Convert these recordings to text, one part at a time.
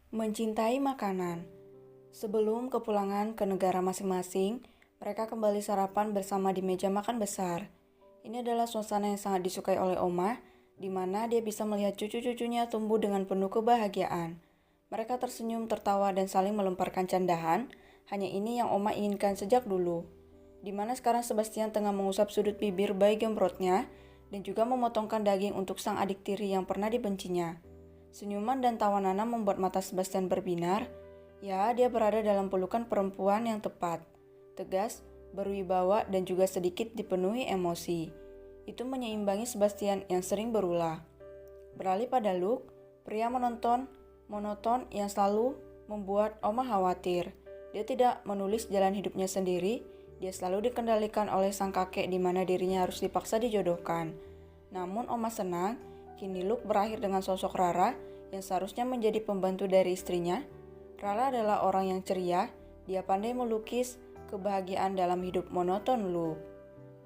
Mencintai makanan. Sebelum kepulangan ke negara masing-masing, mereka kembali sarapan bersama di meja makan besar. Ini adalah suasana yang sangat disukai oleh Oma, di mana dia bisa melihat cucu-cucunya tumbuh dengan penuh kebahagiaan. Mereka tersenyum, tertawa, dan saling melemparkan candahan. Hanya ini yang Oma inginkan sejak dulu. Di mana sekarang Sebastian tengah mengusap sudut bibir bayi gembrotnya dan juga memotongkan daging untuk sang adik tiri yang pernah dibencinya. Senyuman dan tawa Nana membuat mata Sebastian berbinar. Ya, dia berada dalam pelukan perempuan yang tepat, tegas, berwibawa, dan juga sedikit dipenuhi emosi. Itu menyeimbangi Sebastian yang sering berulah. Beralih pada Luke, pria monoton yang selalu membuat Oma khawatir. Dia tidak menulis jalan hidupnya sendiri, dia selalu dikendalikan oleh sang kakek di mana dirinya harus dipaksa dijodohkan. Namun Oma senang, kini Luke berakhir dengan sosok Rara yang seharusnya menjadi pembantu dari istrinya. Rara adalah orang yang ceria, dia pandai melukis kebahagiaan dalam hidup monoton Luke.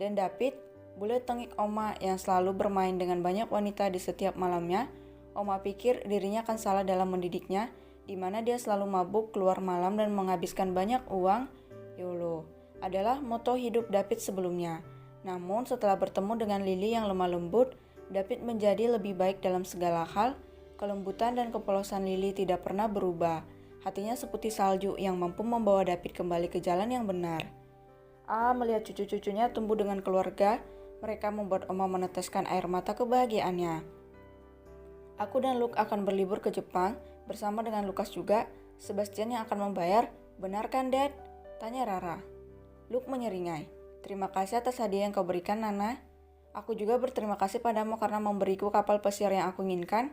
Dan David, bule tengik Oma yang selalu bermain dengan banyak wanita di setiap malamnya. Oma pikir dirinya akan salah dalam mendidiknya, di mana dia selalu mabuk, keluar malam, dan menghabiskan banyak uang. YOLO adalah moto hidup David sebelumnya. Namun setelah bertemu dengan Lily yang lemah lembut, David menjadi lebih baik dalam segala hal. Kelembutan dan kepolosan Lily tidak pernah berubah. Hatinya seputih salju yang mampu membawa David kembali ke jalan yang benar. Melihat cucu-cucunya tumbuh dengan keluarga, mereka membuat Oma meneteskan air mata kebahagiaannya. Aku dan Luke akan berlibur ke Jepang bersama dengan Lukas juga. Sebastian yang akan membayar. Benar kan, Dad? Tanya Rara. Luke menyeringai. Terima kasih atas hadiah yang kau berikan, Nana. Aku juga berterima kasih padamu karena memberiku kapal pesiar yang aku inginkan,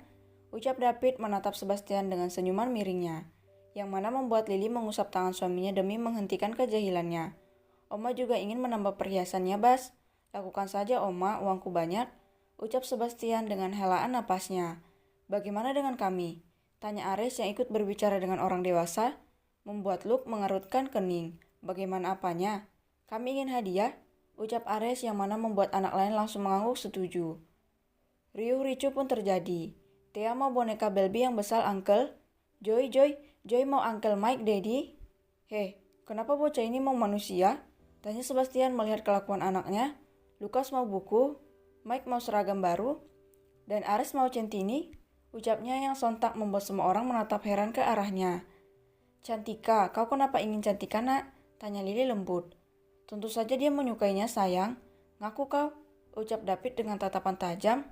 ucap David menatap Sebastian dengan senyuman miringnya, yang mana membuat Lily mengusap tangan suaminya demi menghentikan kejahilannya. Oma juga ingin menambah perhiasannya, Bas. Lakukan saja, Oma, uangku banyak, ucap Sebastian dengan helaan napasnya. Bagaimana dengan kami? Tanya Ares yang ikut berbicara dengan orang dewasa, membuat Luke mengerutkan kening. Bagaimana apanya? Kami ingin hadiah, ucap Ares yang mana membuat anak lain langsung mengangguk setuju. Riuh ricuh pun terjadi. Thea mau boneka Barbie yang besar, Uncle. Joy mau Uncle Mike, Daddy. Heh, kenapa bocah ini mau manusia? Tanya Sebastian melihat kelakuan anaknya. Lukas mau buku, Mike mau seragam baru, dan Ares mau centini, ucapnya yang sontak membuat semua orang menatap heran ke arahnya. Cantika, kau kenapa ingin Cantika, nak? Tanya Lily lembut. Tentu saja dia menyukainya, sayang. Ngaku kau, ucap David dengan tatapan tajam.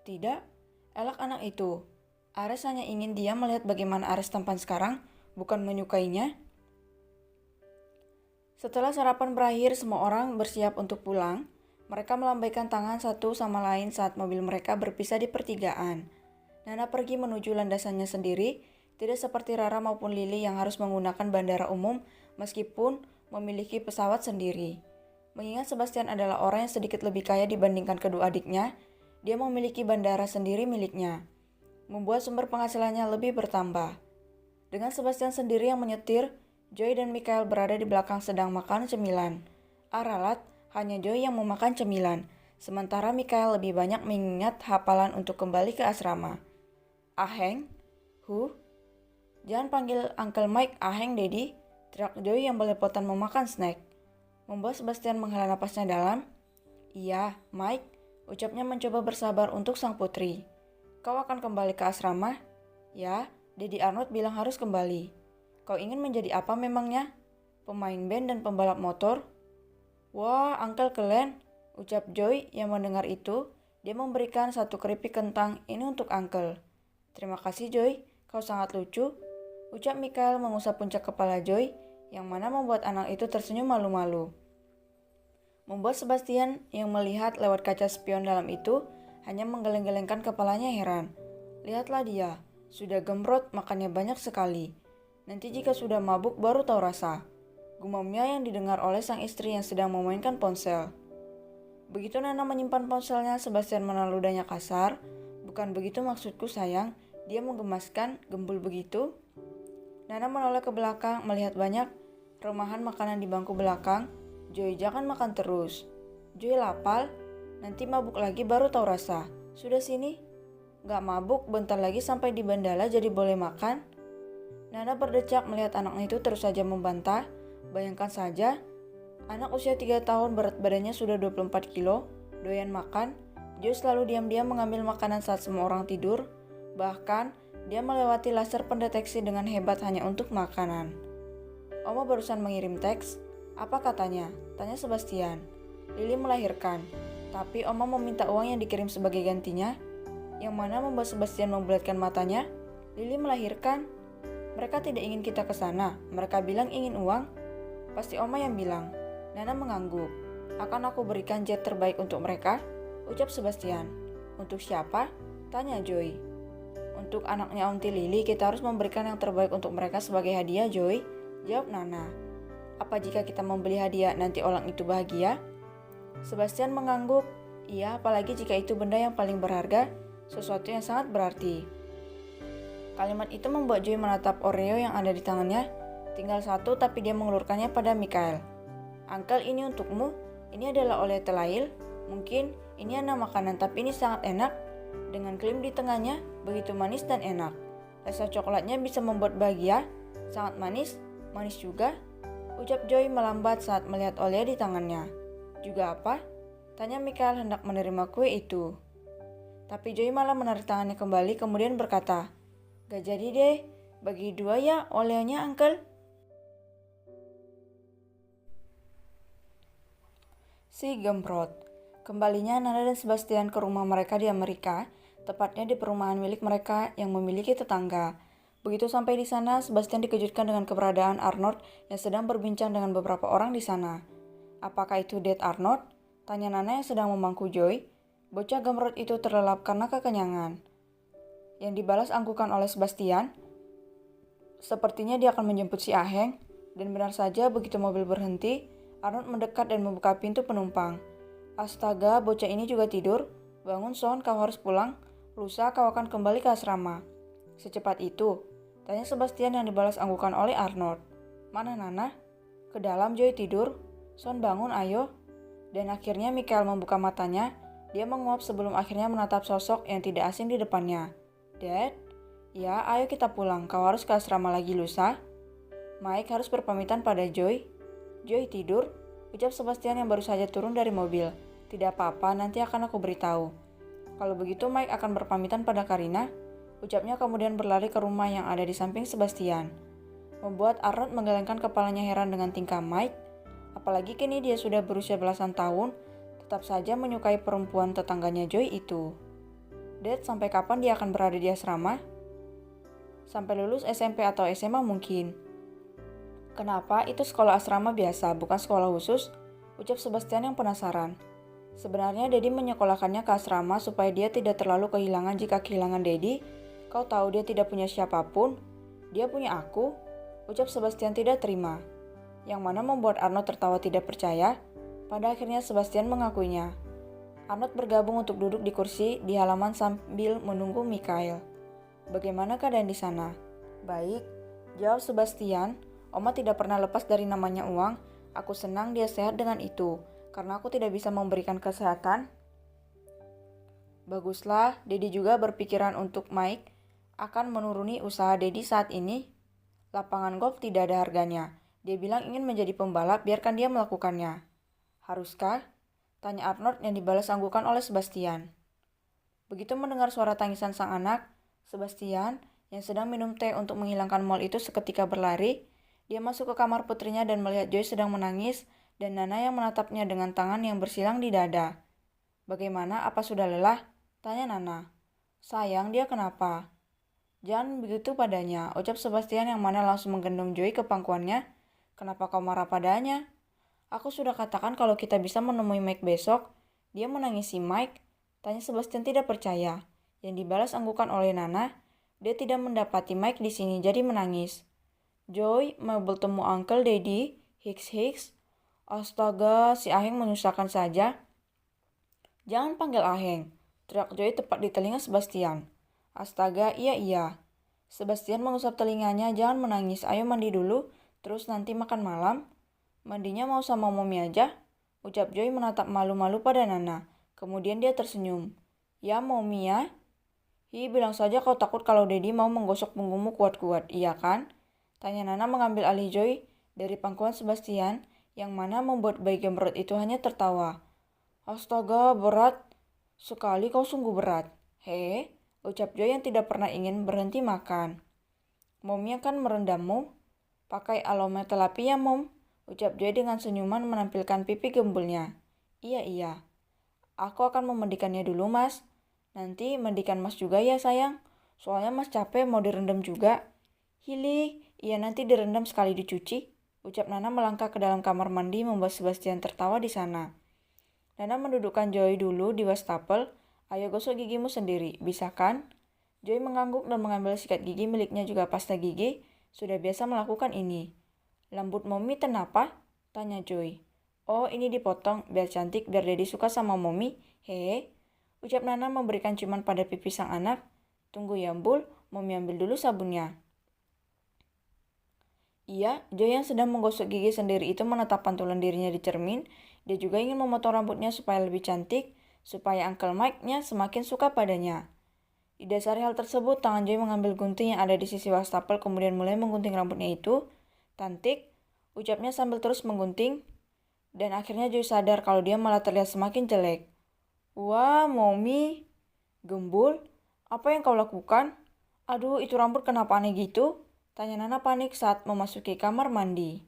Tidak, elak anak itu. Ares hanya ingin dia melihat bagaimana Ares tampan sekarang, bukan menyukainya. Setelah sarapan berakhir, semua orang bersiap untuk pulang. Mereka melambaikan tangan satu sama lain saat mobil mereka berpisah di pertigaan. Nana pergi menuju landasannya sendiri, tidak seperti Rara maupun Lily yang harus menggunakan bandara umum meskipun memiliki pesawat sendiri. Mengingat Sebastian adalah orang yang sedikit lebih kaya dibandingkan kedua adiknya, dia memiliki bandara sendiri miliknya, membuat sumber penghasilannya lebih bertambah. Dengan Sebastian sendiri yang menyetir, Joy dan Michael berada di belakang sedang makan cemilan. Ralat, hanya Joy yang memakan cemilan, sementara Michael lebih banyak mengingat hafalan untuk kembali ke asrama. Aheng? Jangan panggil Uncle Mike Aheng, Daddy, teriak Joy yang belepotan memakan snack. Membuat Sebastian menghela napasnya dalam. Iya, Mike, ucapnya mencoba bersabar untuk sang putri. Kau akan kembali ke asrama? Ya, Daddy Arnold bilang harus kembali. Kau ingin menjadi apa memangnya? Pemain band dan pembalap motor? Wah, Uncle keren, ucap Joy yang mendengar itu. Dia memberikan satu keripik kentang, ini untuk Uncle. Terima kasih Joy, kau sangat lucu, ucap Michael mengusap puncak kepala Joy, yang mana membuat anak itu tersenyum malu-malu. Membuat Sebastian yang melihat lewat kaca spion dalam itu hanya menggeleng-gelengkan kepalanya heran. Lihatlah dia, sudah gembrot, makannya banyak sekali. Nanti jika sudah mabuk baru tahu rasa. Gumamnya yang didengar oleh sang istri yang sedang memainkan ponsel. Begitu Nana menyimpan ponselnya, Sebastian menahan ludahnya kasar. Bukan begitu maksudku, sayang. Dia menggemaskan, gembul begitu. Nana menoleh ke belakang, melihat banyak remahan makanan di bangku belakang. Joy, jangan makan terus. Joy lapar, nanti mabuk lagi baru tahu rasa. Sudah sini. Gak mabuk, bentar lagi sampai di bandara jadi boleh makan. Nana berdecak melihat anaknya itu terus saja membantah. Bayangkan saja, anak usia 3 tahun berat badannya sudah 24 kilo, doyan makan. Joy selalu diam-diam mengambil makanan saat semua orang tidur. Bahkan, dia melewati laser pendeteksi dengan hebat hanya untuk makanan. Oma barusan mengirim teks. Apa katanya? Tanya Sebastian. Lily melahirkan, tapi Oma meminta uang yang dikirim sebagai gantinya. Yang mana membuat Sebastian membulatkan matanya. Lily melahirkan. Mereka tidak ingin kita ke sana. Mereka bilang ingin uang. Pasti Oma yang bilang. Nana mengangguk. Akan aku berikan jet terbaik untuk mereka, ucap Sebastian. Untuk siapa? Tanya Joy. Untuk anaknya Aunty Lily, kita harus memberikan yang terbaik untuk mereka sebagai hadiah, Joy, jawab Nana. Apa jika kita membeli hadiah nanti orang itu bahagia? Sebastian mengangguk. Iya, apalagi jika itu benda yang paling berharga, sesuatu yang sangat berarti. Kalimat itu membuat Joy menatap Oreo yang ada di tangannya. Tinggal satu, tapi dia mengelurkannya pada Mikael. Uncle, ini untukmu. Ini adalah oleh telail. Mungkin ini anak makanan, tapi ini sangat enak. Dengan krim di tengahnya, begitu manis dan enak. Rasa coklatnya bisa membuat bahagia. Sangat manis, manis juga. Ucap Joy melambat saat melihat Olea di tangannya. Juga apa? Tanya Mikael hendak menerima kue itu. Tapi Joy malah menarik tangannya kembali kemudian berkata, gak jadi deh, bagi 2 ya Oleanya, Uncle. Si Gemprot. Kembalinya Nana dan Sebastian ke rumah mereka di Amerika, tepatnya di perumahan milik mereka yang memiliki tetangga. Begitu sampai di sana, Sebastian dikejutkan dengan keberadaan Arnold yang sedang berbincang dengan beberapa orang di sana. Apakah itu Dad Arnold? Tanya Nana yang sedang memangku Joy. Bocah Gemprot itu terlelap karena kekenyangan. Yang dibalas anggukan oleh Sebastian. Sepertinya dia akan menjemput si Aheng. Dan benar saja begitu mobil berhenti, Arnold mendekat dan membuka pintu penumpang. Astaga, bocah ini juga tidur. Bangun Son, kau harus pulang. Lusa kau akan kembali ke asrama. Secepat itu? Tanya Sebastian yang dibalas anggukan oleh Arnold. Mana Nana? Ke dalam, Joy tidur. Son bangun, ayo. Dan akhirnya Mikael membuka matanya. Dia menguap sebelum akhirnya menatap sosok yang tidak asing di depannya. Dad? Ya, ayo kita pulang. Kau harus ke asrama lagi lusa. Mike harus berpamitan pada Joy. Joy tidur? Ucap Sebastian yang baru saja turun dari mobil. Tidak apa-apa, nanti akan aku beritahu. Kalau begitu Mike akan berpamitan pada Karina. Ucapnya kemudian berlari ke rumah yang ada di samping Sebastian. Membuat Arnold menggelengkan kepalanya heran dengan tingkah Mike. Apalagi kini dia sudah berusia belasan tahun, tetap saja menyukai perempuan tetangganya Joy itu. Dad, sampai kapan dia akan berada di asrama? Sampai lulus SMP atau SMA mungkin. Kenapa? Itu sekolah asrama biasa, bukan sekolah khusus, ucap Sebastian yang penasaran. Sebenarnya Daddy menyekolahkannya ke asrama supaya dia tidak terlalu kehilangan jika kehilangan Daddy. Kau tahu dia tidak punya siapapun. Dia punya aku, ucap Sebastian tidak terima. Yang mana membuat Arnold tertawa tidak percaya. Pada akhirnya Sebastian mengakuinya. Arnold bergabung untuk duduk di kursi di halaman sambil menunggu Mikael. Bagaimana keadaan di sana? Baik, jawab Sebastian. Oma tidak pernah lepas dari namanya uang. Aku senang dia sehat dengan itu, karena aku tidak bisa memberikan kesehatan. Baguslah, Daddy juga berpikiran untuk Mike akan menuruni usaha Daddy saat ini. Lapangan golf tidak ada harganya. Dia bilang ingin menjadi pembalap, biarkan dia melakukannya. Haruskah? Tanya Arnold yang dibalas anggukan oleh Sebastian. Begitu mendengar suara tangisan sang anak, Sebastian yang sedang minum teh untuk menghilangkan mual itu seketika berlari. Dia masuk ke kamar putrinya dan melihat Joy sedang menangis dan Nana yang menatapnya dengan tangan yang bersilang di dada. Bagaimana? Apa sudah lelah? Tanya Nana. Sayang, dia kenapa? Jangan begitu padanya, ucap Sebastian yang mana langsung menggendong Joy ke pangkuannya. Kenapa kau marah padanya? Aku sudah katakan kalau kita bisa menemui Mike besok. Dia menangisi Mike. Tanya Sebastian tidak percaya. Yang dibalas anggukan oleh Nana. Dia tidak mendapati Mike di sini jadi menangis. Joy, mau bertemu Uncle Daddy, Hicks. Astaga, si Aheng menyusahkan saja. Jangan panggil Aheng, teriak Joy tepat di telinga Sebastian. Astaga, iya. Sebastian mengusap telinganya, jangan menangis, ayo mandi dulu, terus nanti makan malam. Mandinya mau sama Mommy aja, ucap Joy menatap malu-malu pada Nana. Kemudian dia tersenyum. Ya Mommy ya. Bilang saja kau takut kalau Daddy mau menggosok punggungmu kuat-kuat, iya kan? Tanya Nana mengambil alih Joy dari pangkuan Sebastian, yang mana membuat bayi gemrot itu hanya tertawa. Astaga, berat. Sekali kau sungguh berat. Ucap Joy yang tidak pernah ingin berhenti makan. Mommy akan merendammu. Pakai aromaterapi ya, Mom. Ucap Joy dengan senyuman menampilkan pipi gembulnya. Iya. Aku akan memandikannya dulu, Mas. Nanti mandikan Mas juga ya, sayang. Soalnya Mas capek mau direndam juga. Hili, iya nanti direndam sekali dicuci. Ucap Nana melangkah ke dalam kamar mandi membuat Sebastian tertawa di sana. Nana mendudukkan Joy dulu di wastafel. Ayo gosok gigimu sendiri, bisa kan? Joy mengangguk dan mengambil sikat gigi miliknya juga pasta gigi. Sudah biasa melakukan ini. Rambut Mommy kenapa? Tanya Joy. Oh, ini dipotong biar cantik, biar Daddy suka sama Mommy. Ucap Nana memberikan ciuman pada pipi sang anak. Tunggu ya, Bul. Mommy ambil dulu sabunnya. Iya, Joy yang sedang menggosok gigi sendiri itu menatap pantulan dirinya di cermin. Dia juga ingin memotong rambutnya supaya lebih cantik, supaya Uncle Mike-nya semakin suka padanya. Didasari hal tersebut, tangan Joy mengambil gunting yang ada di sisi wastafel kemudian mulai menggunting rambutnya itu. Cantik, ucapnya sambil terus menggunting. Dan akhirnya Joy sadar kalau dia malah terlihat semakin jelek. Wah, Mommy. Gembul, apa yang kau lakukan? Aduh, itu rambut kenapa aneh gitu? Tanya Nana panik saat memasuki kamar mandi.